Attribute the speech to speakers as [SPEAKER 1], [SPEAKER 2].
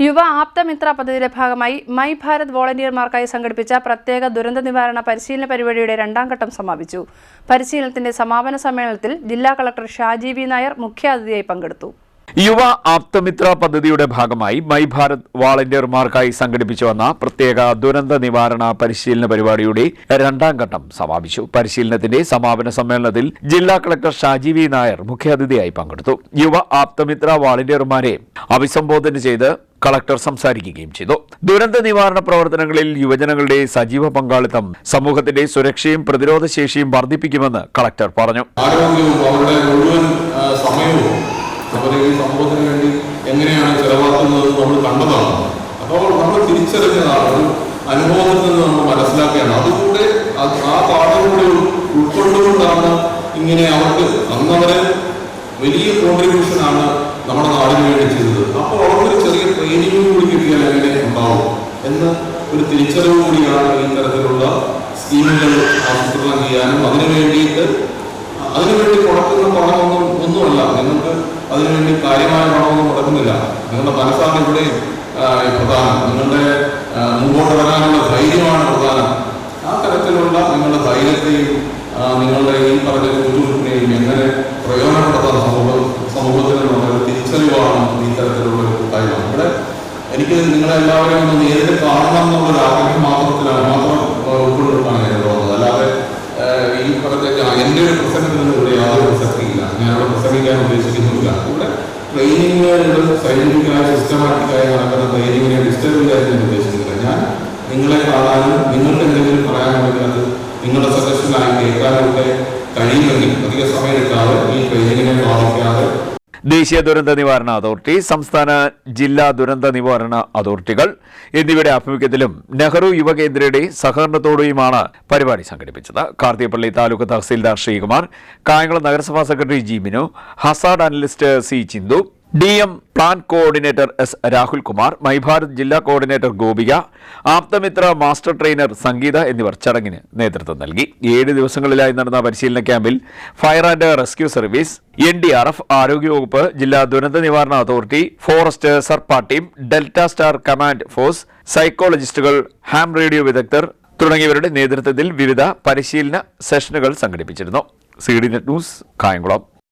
[SPEAKER 1] യുവ ആപ്തമിത്ര പദ്ധതിയുടെ ഭാഗമായി മൈ ഭാരത് വോളണ്ടിയർമാർക്കായി സംഘടിപ്പിച്ച പ്രത്യേക ദുരന്ത നിവാരണ പരിശീലന പരിപാടിയുടെ രണ്ടാം ഘട്ടം സമാപിച്ചു. പരിശീലനത്തിന്റെ സമാപന സമ്മേളനത്തിൽ ജില്ലാ കളക്ടർ ഷാജി വി നായർ മുഖ്യാതിഥിയായി പങ്കെടുത്തു.
[SPEAKER 2] യുവ ആപ്തമിത്ര പദ്ധതിയുടെ ഭാഗമായി മൈ ഭാരത് വോളണ്ടിയർമാർക്കായി സംഘടിപ്പിച്ചു വന്ന പ്രത്യേക ദുരന്ത നിവാരണ പരിശീലന പരിപാടിയുടെ രണ്ടാം ഘട്ടം സമാപിച്ചു. പരിശീലനത്തിന്റെ സമാപന സമ്മേളനത്തിൽ ജില്ലാ കളക്ടർ ഷാജി വി നായർ മുഖ്യാതിഥിയായി പങ്കെടുത്തു. യുവ ആപ്തമിത്ര വോളണ്ടിയർമാരെ അഭിസംബോധന ചെയ്ത് കളക്ടർ സംസാരിക്കുകയും ചെയ്തു. ദുരന്ത നിവാരണ പ്രവർത്തനങ്ങളിൽ യുവജനങ്ങളുടെ സജീവ പങ്കാളിത്തം സമൂഹത്തിന്റെ സുരക്ഷയും പ്രതിരോധശേഷിയും വർദ്ധിപ്പിക്കുമെന്ന് കളക്ടർ പറഞ്ഞു.
[SPEAKER 3] അവരെ ഈ സമൂഹത്തിന് വേണ്ടി എങ്ങനെയാണ് ചെലവാക്കുന്നത് നമ്മൾ കണ്ടതാണ്. അപ്പോൾ നമ്മൾ തിരിച്ചറിഞ്ഞതാണ്, ഒരു അനുഭവത്തിൽ നിന്ന് നമ്മൾ മനസ്സിലാക്കിയാണ്. അതുകൂടെ ആ പാഠകൂടെ ഉൾക്കൊണ്ടുകൊണ്ടാണ് ഇങ്ങനെ അവർക്ക് അന്നവരെ വലിയ കോൺട്രിബ്യൂഷനാണ് നമ്മുടെ നാടിന് വേണ്ടി ചെയ്തത്. അപ്പോൾ അവർക്കൊരു ചെറിയ ട്രെയിനിങ് കൂടി കിട്ടിയാൽ എങ്ങനെ ഉണ്ടാവും എന്ന് ഒരു തിരിച്ചറിവ് കൂടിയാണ് ഈ തരത്തിലുള്ള സ്കീമുകൾ ആസൂത്രണം ചെയ്യാനും അതിനുവേണ്ടി കൊടുക്കുന്ന പണമൊന്നുമല്ല. നിങ്ങൾക്ക് അതിനുവേണ്ടി കാര്യമായ പണമൊന്നും മുടക്കുന്നില്ല. നിങ്ങളുടെ മനസ്സാണ് ഇവിടെ പ്രധാനം. നിങ്ങളുടെ മുമ്പോട്ട് വരാനുള്ള ധൈര്യമാണ് പ്രധാനം. ആ തരത്തിലുള്ള നിങ്ങളുടെ ധൈര്യത്തെയും നിങ്ങളുടെ ഈ പറഞ്ഞ ബുദ്ധിമുട്ടിനെയും എങ്ങനെ പ്രയോജനപ്പെടുത്താൻ സമൂഹത്തിനുള്ള ഒരു തിരിച്ചറിവാണ് ഈ തരത്തിലുള്ള ഒരു കൂട്ടായ്മ. ഇവിടെ എനിക്ക് നിങ്ങളെല്ലാവരെയും ഒന്ന് നേരിട്ട് കാണണം എന്നുള്ളൊരു ആഗ്രഹം മാത്രം ഉൾക്കൊണ്ടിട്ടാണ് ഞാൻ തോന്നുന്നത്. അല്ലാതെ ഈ പറഞ്ഞ എൻ്റെ ഒരു പ്രസംഗത്തിൽ ഇവിടെ യാതൊരു പ്രസക്തിയില്ല. ഞാനിവിടെ പ്രസംഗിക്കാൻ ഉദ്ദേശിക്കുന്നില്ല. ഇവിടെ ട്രെയിനിങ്ങുകൾ സയന്റിഫിക്കായി സിസ്റ്റമാറ്റിക്കായി നടക്കുന്ന ട്രെയിനിങ്ങിനെ ഡിസ്റ്റർബ് ചെയ്യാൻ ഞാൻ ഉദ്ദേശിക്കുന്നില്ല. ഞാൻ നിങ്ങളെ കാണാനും നിങ്ങൾക്ക് എന്തെങ്കിലും പറയാനുണ്ടെങ്കിൽ അത് നിങ്ങളുടെ സജഷനായി കേൾക്കാനൊക്കെ കഴിയുമെങ്കിൽ അധിക സമയം എടുക്കാതെ ഈ ട്രെയിനിങ്ങിനെ ബാധിക്കാതെ
[SPEAKER 2] ദേശീയ ദുരന്ത നിവാരണ അതോറിറ്റി, സംസ്ഥാന ജില്ലാ ദുരന്ത നിവാരണ അതോറിറ്റികൾ എന്നിവയുടെ ആഭിമുഖ്യത്തിലും നെഹ്റു യുവകേന്ദ്രയുടെ സഹകരണത്തോടെയുമാണ് പരിപാടി സംഘടിപ്പിച്ചത്. കാർത്തികപ്പള്ളി താലൂക്ക് തഹസീൽദാർ ശ്രീകുമാർ, കായംകുളം നഗരസഭാ secretary G Minu, hazard analyst C Chinthu, DM plan coordinator S Rahul Kumar, my Bharat ജില്ലാ coordinator Gopika, Aapthamithra master trainer Sangeetha എന്നിവർ ചടങ്ങിന് നേതൃത്വം നൽകി. 7 ദിവസങ്ങളിലായി നടന്ന പരിശീലന ക്യാമ്പിൽ fire and rescue service, NDRF, ആരോഗ്യവകുപ്പ്, ജില്ലാ ദുരന്ത നിവാരണ authority, forest Sarpa team, delta star command force, സൈക്കോളജിസ്റ്റുകൾ, ഹാം റേഡിയോ വിദഗ്ധർ തുടങ്ങിയവരുടെ നേതൃത്വത്തിൽ വിവിധ പരിശീലന സെഷനുകൾ സംഘടിപ്പിച്ചിരുന്നു. CDNet news, Kayamkulam.